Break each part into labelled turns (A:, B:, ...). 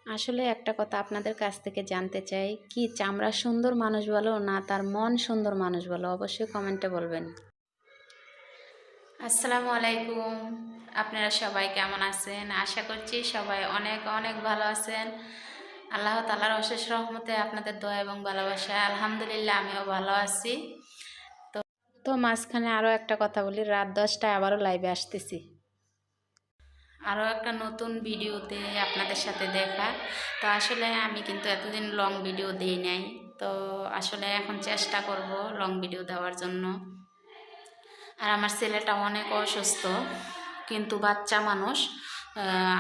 A: আসলে একটা কথা আপনাদের কাছ থেকে জানতে চাই, কি চামড়া সুন্দর মানুষ ভালো না তার মন সুন্দর মানুষ ভালো? অবশ্যই কমেন্টে বলবেন। আসসালামু আলাইকুম। আপনারা সবাই কেমন আছেন? আশা করছি সবাই অনেক অনেক ভালো আছেন। আল্লাহ তাআলার অশেষ রহমতে আপনাদের দোয়া এবং ভালোবাসা আলহামদুলিল্লাহ আমিও ভালো আছি। তো মাঝখানে আরও একটা কথা বলি, রাত 10টায় আবারও লাইভে আসতেছি আরও একটা নতুন ভিডিওতে আপনাদের সাথে দেখা। তো আসলে আমি কিন্তু এতদিন লং ভিডিও দিই নাই, তো আসলে এখন চেষ্টা করব লং ভিডিও দেওয়ার জন্য। আর আমার ছেলেটা অনেক অসুস্থ, কিন্তু বাচ্চা মানুষ,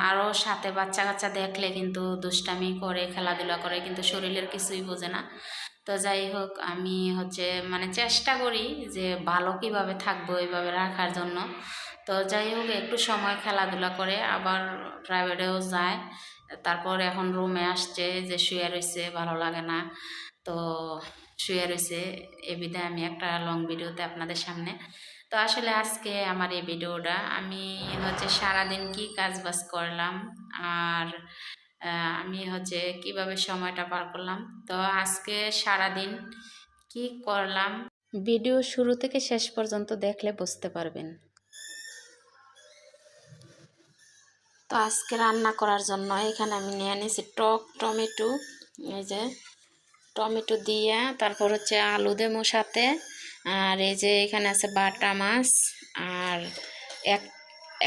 A: আরও সাথে বাচ্চা কাচ্চা দেখলে কিন্তু দুষ্টামি করে, খেলাধুলা করে, কিন্তু শরীরের কিছুই বোঝে না। তো যাই হোক, আমি মানে চেষ্টা করি যে ভালো কিভাবে থাকবো এইভাবে রাখার জন্য। তো যাই হোক, একটু সময় খেলাধুলা করে আবার প্রাইভেটেও যায়। তারপর এখন রুমে আসছে, যে শুয়ে রয়েছে, ভালো লাগে না, তো শুয়ে রয়েছে। এ বিধায় আমি একটা লং ভিডিওতে আপনাদের সামনে। তো আসলে আজকে আমার এই ভিডিওটা আমি সারাদিন কি কাজ বাজ করলাম, আর আমি কিভাবে সময়টা পার করলাম, তো আজকে সারাদিন কি করলাম ভিডিও শুরু থেকে শেষ পর্যন্ত দেখলে বুঝতে পারবেন। তো আজকে রান্না করার জন্য এখানে আমি নিয়ে নিয়েছি টক টমেটো। এই যে টমেটো দিয়ে, তারপর আলু দেবো সাথে, আর এই যে এখানে আছে বাটা মাছ, আর এক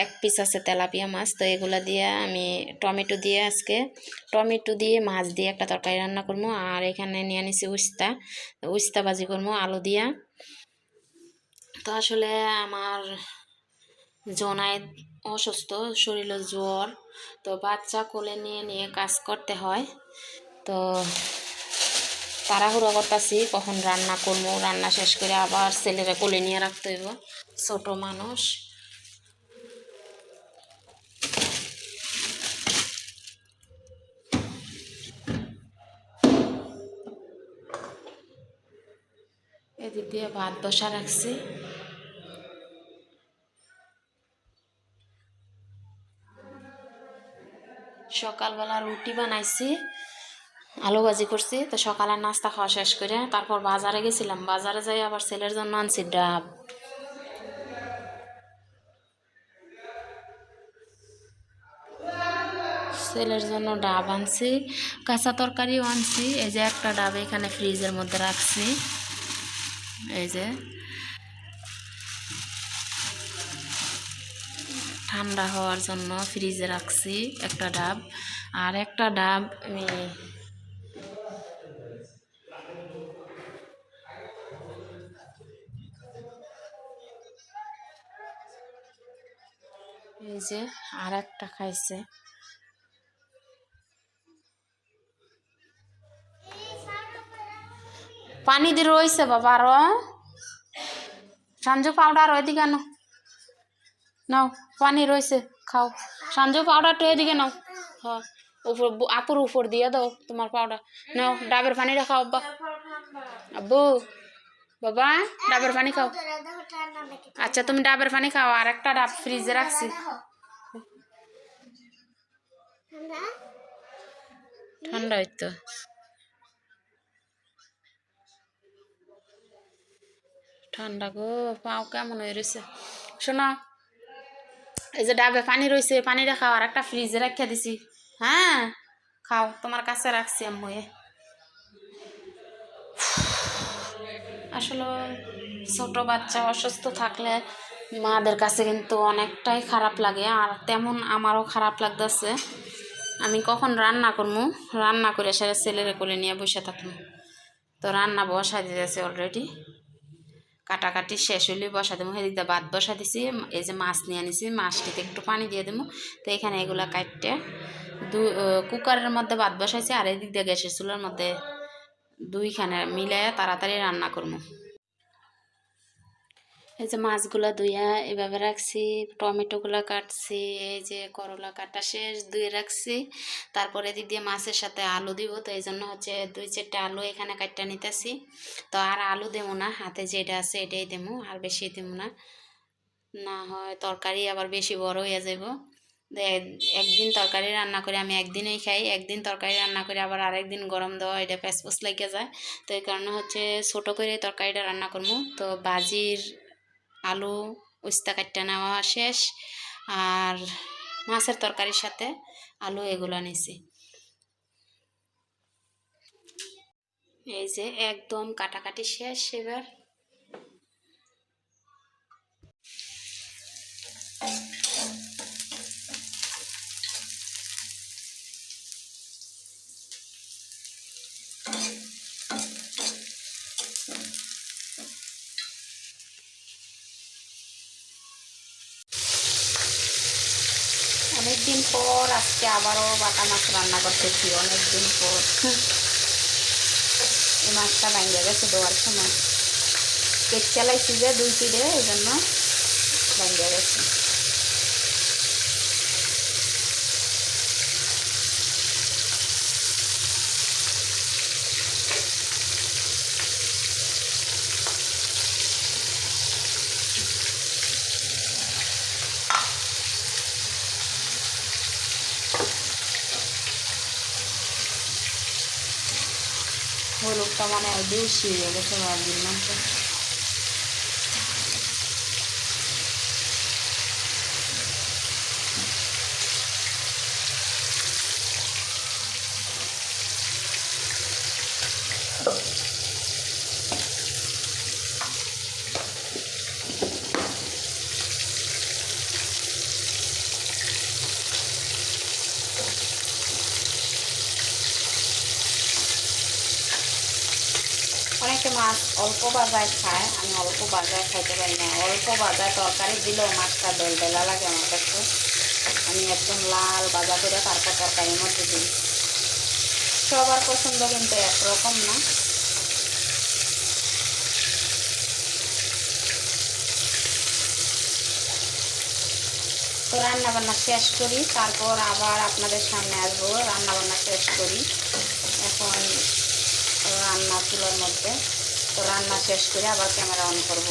A: এক পিস আছে তেলাপিয়া মাছ। তো এগুলা দিয়ে আমি টমেটো দিয়ে আজকে টমেটো দিয়ে মাছ দিয়ে একটা তরকারি রান্না করবো। আর এখানে নিয়ে নিছি উস্তা, উস্তা ভাজি করবো আলু দিয়া। তো আসলে আমার জোনাই অসুস্থ, শরীরে জ্বর, তো বাচ্চা কোলে নিয়ে নিয়ে কাজ করতে হয়। তো তাড়াহুড়ো করতেছি কখন রান্না করবো, রান্না শেষ করে আবার ছেলেরা কোলে নিয়ে রাখতে হইব, ছোট মানুষ। এদিক দিয়ে ভাত বসা রাখছি। সকালবেলা রুটি বানাইছি, আলু ভাজি করছি। তো সকালের নাস্তা খাওয়া শেষ করে তারপর বাজারে গেছিলাম, বাজারে যাই আবার ছেলের জন্য আনছি ডাব। ছেলের জন্য ডাব আনছি, কাঁচা তরকারিও আনছি। এই যে একটা ডাব এখানে ফ্রিজের মধ্যে রাখছি, এই যে ঠান্ডা হওয়ার জন্য ফ্রিজে রাখছি একটা ডাব। আর একটা ডাব আমি এই যে আর একটা খাইছে। পানি দিয়ে রয়েছে বাবা, আরো সঞ্জু পাউডার ওইদিকে আনো, নাও পানি রয়েছে, খাও। সঞ্জু পাউডারটা এদিকে নাও, হ্যাঁ উপর আপুর উপর দিয়ে দাও তোমার পাউডার। নাও ডাবের পানিটা খাও আব্বা, আব্বু বাবা ডাবের পানি খাও। আচ্ছা তুমি ডাবের পানি খাও, আর একটা ডাব ফ্রিজে রাখছি। ঠান্ডা হইতো, ঠান্ডা গো, পাও কেমন হয়ে রয়েছে। শোনো, এই যে ডাবে পানি রয়েছে, পানিটা খাও, আর একটা ফ্রিজে রাখা দিছি। হ্যাঁ খাও, তোমার কাছে রাখছি আম্মু। আসলে ছোট বাচ্চা অসুস্থ থাকলে মাদের কাছে কিন্তু অনেকটাই খারাপ লাগে, আর তেমন আমারও খারাপ লাগতেছে। আমি কখন রান্না করবো, রান্না করে সেটা ছেলেরে কোলে নিয়ে বসে থাকবো। তো রান্না বসা দিতেছে অলরেডি, কাটাকাটি শেষ হইলে বসা দেবো। সেদিক দিয়ে ভাত বসা দিছি, এই যে মাছ নিয়ে আনিছি, মাছটিতে একটু পানি দিয়ে দেবো। তো এখানে এগুলা কাটতে কুকারের মধ্যে ভাত বসাইছি, আর এদিক দিয়ে গ্যাসের চুলার মধ্যে দুইখানে মিলাই তাড়াতাড়ি রান্না করবো। এই যে মাছগুলা ধুইয়া এভাবে রাখছি, টমেটোগুলা কাটছি, এই যে করলা কাটা শেষ ধুয়ে রাখছি। তারপরে এদিক দিয়ে মাছের সাথে আলু দিব, তো এই জন্য 2-4টা আলু এখানে কাটটা নিতেছি। তো আর আলু দেবো না, হাতে যেটা আছে এটাই দেবো, আর বেশি দেবো না, না হয় তরকারি আবার বেশি বড় হয়ে যাব। একদিন তরকারি রান্না করে আমি একদিনেই খাই, একদিন তরকারি রান্না করে আবার আরেকদিন গরম দেওয়া এটা প্যাচপুচ লেগে যায়। তো এই কারণে হচ্ছে ছোটো করে তরকারিটা রান্না করবো। তো বাজির আলু উস্তা কাটটা নেওয়া শেষ, আর মাছের তরকারির সাথে আলু এগুলো নিছি। এই যে একদম কাটাকাটি শেষ। এবার অনেকদিন পর আজকে আবারও বাটা মাছ রান্না করতেছি, অনেকদিন পর। এই মাছটা ভাঙ্গে গেছে দেওয়ার সময়, পেট চালাইছি যে 2 পিঠে, এই জন্য ভাঙ্গে গেছে। হলুদটা মানে বেশি হয়ে গেছে ভাজির মধ্যে। অনেকে মাছ অল্প বাজায় খায়, আমি অল্প বাজায় খাইতে পারি না। অল্প বাজায় তরকারি দিলেও মাছটা বেলা লাগে আমার কাছে। আমি একদম লাল বাজা করে তারপর তরকারির মধ্যে দিই। সবার পছন্দ কিন্তু একরকম না। তো রান্নাবান্না শেষ করি, তারপর আবার আপনাদের সামনে আসবো। রান্নাবান্না শেষ করি, এখন রান্না চুলার মধ্যে। তো রান্না শেষ করে আবার ক্যামেরা অন করব।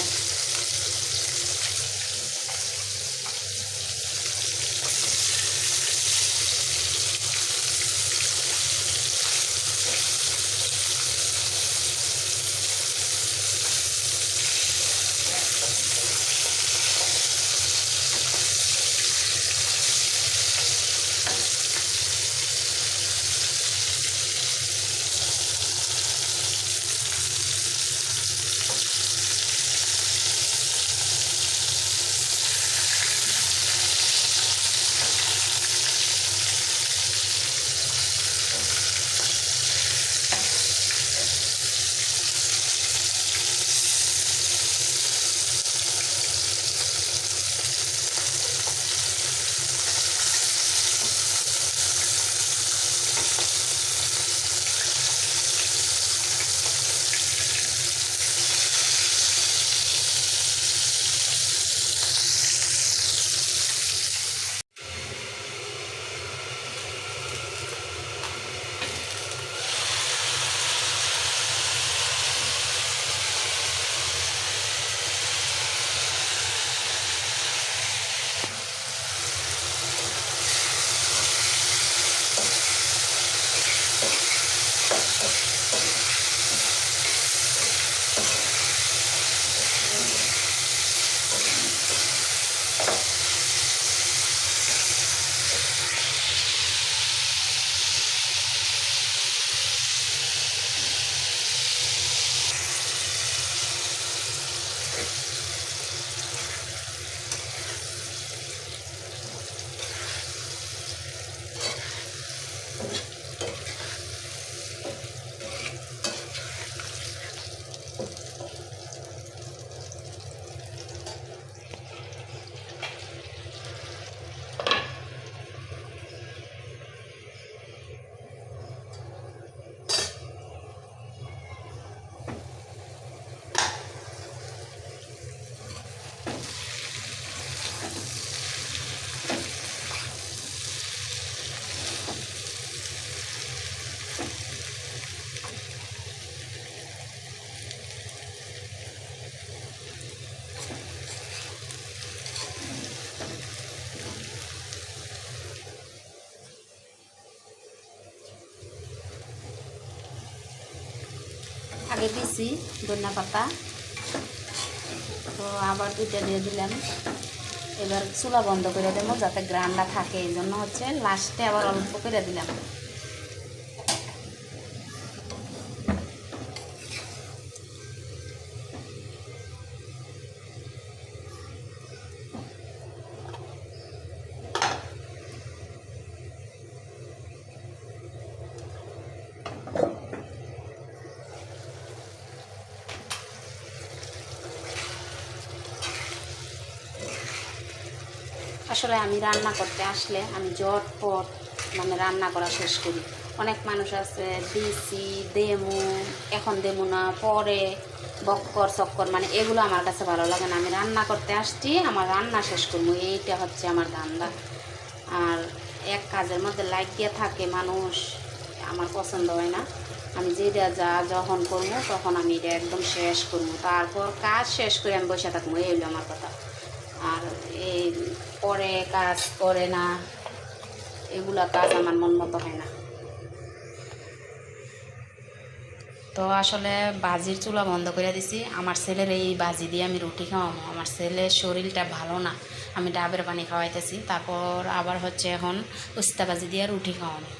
A: আগে দিছি ধনিয়া পাতা, তো আবার দুইটা দিয়ে দিলাম। এবার চুলা বন্ধ করে দেবো যাতে গ্রানটা থাকে, এই জন্য হচ্ছে লাস্টে আবার অল্প করে দিলাম। আসলে আমি রান্না করতে আসলে আমি ঝটপট মানে রান্না করা শেষ করি। অনেক মানুষ আছে দিছি দেমু, এখন দেমু না, পরে বক্কর চক্কর, মানে এগুলো আমার কাছে ভালো লাগে না। আমি রান্না করতে আসছি, আমার রান্না শেষ করবো, এইটা হচ্ছে আমার ধান্দা। আর এক কাজের মধ্যে লাগিয়ে থাকে মানুষ, আমার পছন্দ হয় না। আমি যেটা যা যখন করবো তখন আমি এটা একদম শেষ করবো, তারপর কাজ শেষ করে আমি বসে থাকবো, এই হলো আমার কথা। আর এই পরে কাজ করে না, এগুলা কাজ আমার মন মতো হয় না। তো আসলে বাজির চুলা বন্ধ করে দিছি। আমার ছেলের এই বাজি দিয়ে আমি রুটি খাওয়াবো। আমার ছেলের শরীরটা ভালো না, আমি ডাবের পানি খাওয়াইতেছি, তারপর আবার হচ্ছে এখন উস্তা বাজি দিয়ে রুটি খাওয়াবো।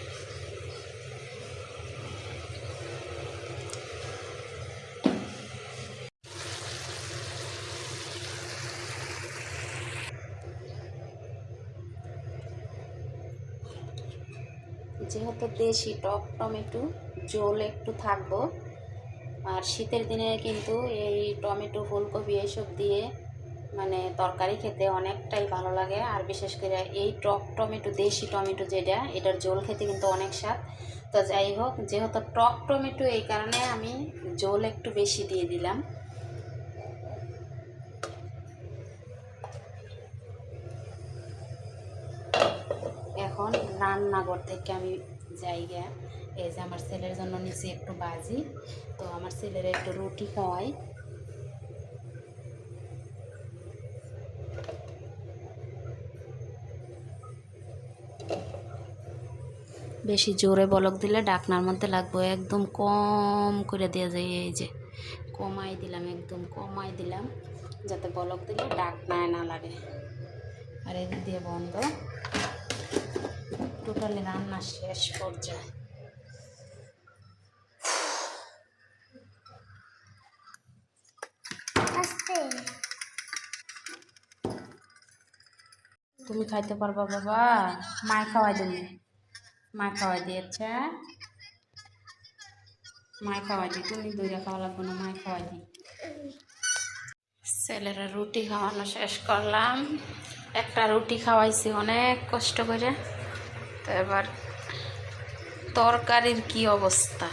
A: যেহেতু দেশি টক টমেটো, ঝোল একটু থাকবো। আর শীতের দিনে কিন্তু এই টমেটো ফুলকপি এইসব দিয়ে মানে তরকারি খেতে অনেকটাই ভালো লাগে। আর বিশেষ করে এই টক টমেটো, দেশি টমেটো যেটা, এটার ঝোল খেতে কিন্তু অনেক স্বাদ। তো যাই হোক, যেহেতু টক টমেটো এই কারণে আমি ঝোল একটু বেশি দিয়ে দিলাম। এখন রান্নাঘর থেকে আমি জায়গা, এই যে আমার ছেলের জন্য নিচে একটু বাজি, তো আমার ছেলের একটু রুটি খাওয়াই। বেশি জোরে বলক দিলে ডাকনার মধ্যে লাগবে, একদম কম করে দেওয়া যায়। এই যে কমাই দিলাম, একদম কমাই দিলাম, যাতে বলক দিলে ডাকনায় না লাগে। আর এদিক দিয়ে বন্ধ, টোটালি রান্না শেষ পর্যায়ে। তুমি খাইতে পারবা বাবা? মায় খাওয়াই দেবে, মা খাওয়াই দিয়েছে, মায় খাওয়াই দিই, তুমি দইরা খাওয়া লাগবে না, মায় খাওয়াই দিই। ছেলেরা রুটি খাওয়ানো শেষ করলাম, একটা রুটি খাওয়াইছি অনেক কষ্ট করে। তো এবার তরকারির কি অবস্থা,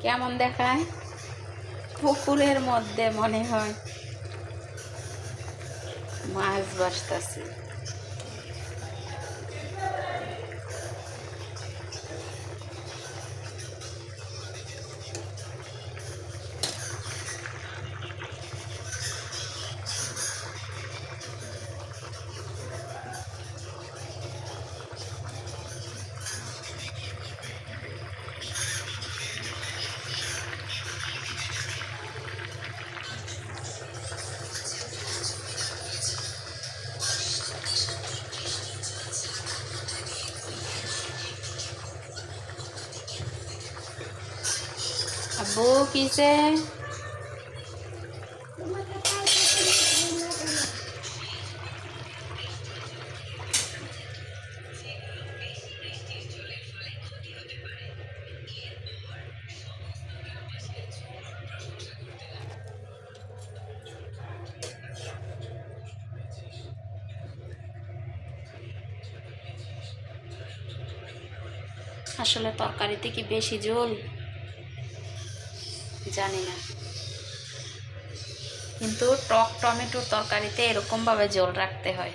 A: কেমন দেখায়? পুকুরের মধ্যে মনে হয় মাছ বাসতেছে। আব্বু কিসে? আসলে তরকারিতে কি বেশি ঝোল জানি না, কিন্তু টক টমেটোর তরকারিতে এরকমভাবে ঝোল রাখতে হয়।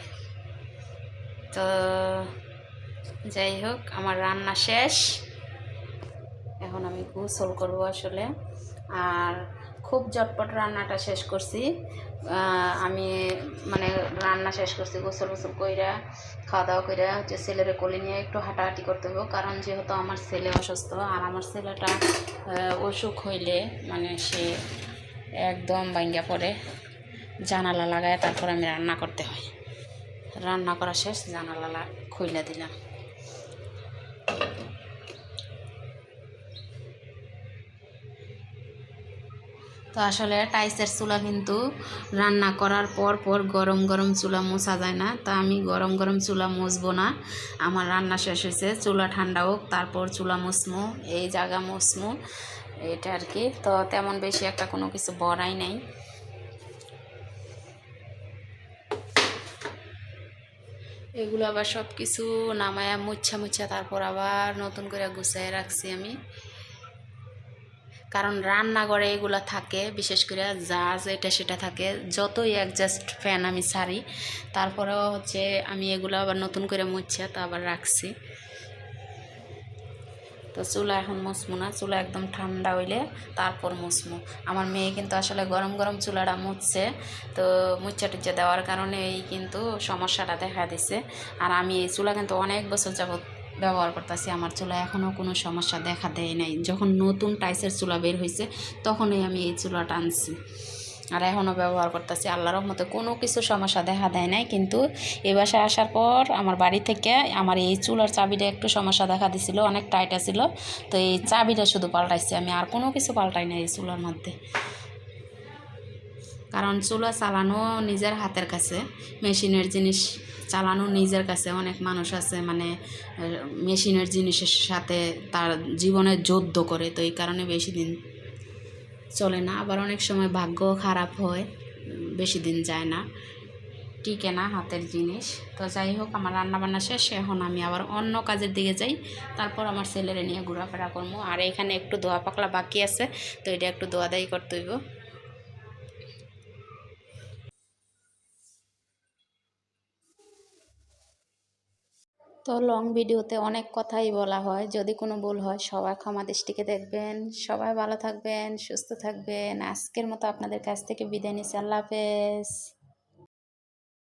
A: তো যাই হোক, আমার রান্না শেষ, এখন আমি গোসল করব আসলে। আর খুব ঝটপট রান্নাটা শেষ করছি। আমি মানে রান্না শেষ করছি, গোসল গোসল কইরা খাওয়া দাওয়া কইরা হচ্ছে ছেলেরে কোলে নিয়ে একটু হাঁটাহাঁটি করতে হবে, কারণ যেহেতু আমার ছেলে অসুস্থ আর আমার ছেলেটা অসুখ হইলে মানে সে একদম ভাঙ্গা পড়ে, জানালা লাগায় তারপর আমি রান্না করতে হয়। রান্না করা শেষ, জানালা খুইলা দিলাম। তো আসলে টাইসের চুলা কিন্তু রান্না করার পর পর গরম গরম চুলা মোছা যায় না, তা আমি গরম গরম চুলা মুছবো না। আমার রান্না শেষ হয়েছে, চুলা ঠান্ডা হোক তারপর চুলা মুছমু, এই জায়গা মুছমু, এটা আর কি। তো তেমন বেশি একটা কোনো কিছু বড়াই নাই। এগুলো আবার সব কিছু নামায়া মুচ্ছা মুচ্ছা তারপর আবার নতুন করে গুছাই রাখছি আমি, কারণ রান্নাঘরে এগুলো থাকে, বিশেষ করে জাজ এটা সেটা থাকে। যতই অ্যাডজাস্ট ফ্যান আমি ছাড়ি তারপরেও হচ্ছে আমি এগুলো আবার নতুন করে মুছা তো আবার রাখছি। তো চুলা এখন মুছমু না, চুলা একদম ঠান্ডা হইলে তারপর মুছমু। আমার মেয়ে কিন্তু আসলে গরম গরম চুলাটা মুছছে, তো মুচ্ছা টুচ্ছা দেওয়ার কারণে এই কিন্তু সমস্যাটা দেখা দিছে। আর আমি এই চুলা কিন্তু অনেক বছর যাবত ব্যবহার করতেছি, আমার চুলা এখনও কোনো সমস্যা দেখা দেয় নাই। যখন নতুন টাইসের চুলা বের হয়েছে তখনই আমি এই চুলাটা আনছি, আর এখনও ব্যবহার করতেছি। আল্লাহর রহমতে কোনো কিছু সমস্যা দেখা দেয় নাই। কিন্তু এই বাসায় আসার পর আমার বাড়ি থেকে আমার এই চুলার চাবিটা একটু সমস্যা দেখা দিছিল, অনেক টাইট ছিল, তো এই চাবিটা শুধু পাল্টাইছি আমি, আর কোনো কিছু পাল্টাই না এই চুলার মধ্যে। কারণ চুলা চালানো নিজের হাতের কাছে, মেশিনের জিনিস চালানো নিজের কাছে। অনেক মানুষ আছে মানে মেশিনের জিনিসের সাথে তার জীবনের যুদ্ধ করে, তো এই কারণে বেশি দিন চলে না। আবার অনেক সময় ভাগ্য খারাপ হয়, বেশি দিন যায় না, টিকে না হাতের জিনিস। তো যাই হোক, আমার রান্নাবান্না শেষ, এখন আমি আবার অন্য কাজের দিকে যাই, তারপর আমার ছেলেরে নিয়ে ঘোরাফেরা করবো। আর এখানে একটু দোয়া পাকলা বাকি আছে, তো এটা একটু দোয়া দায়ী করতে হইব। তো লং ভিডিওতে অনেক কথাই বলা হয়, যদি কোনো ভুল হয় সবাই ক্ষমা দৃষ্টিতে দেখবেন। সবাই ভালো থাকবেন, সুস্থ থাকবেন। আজকের মতো আপনাদের কাছ থেকে বিদায় নিচ্ছি। আল্লাহ হাফেজ।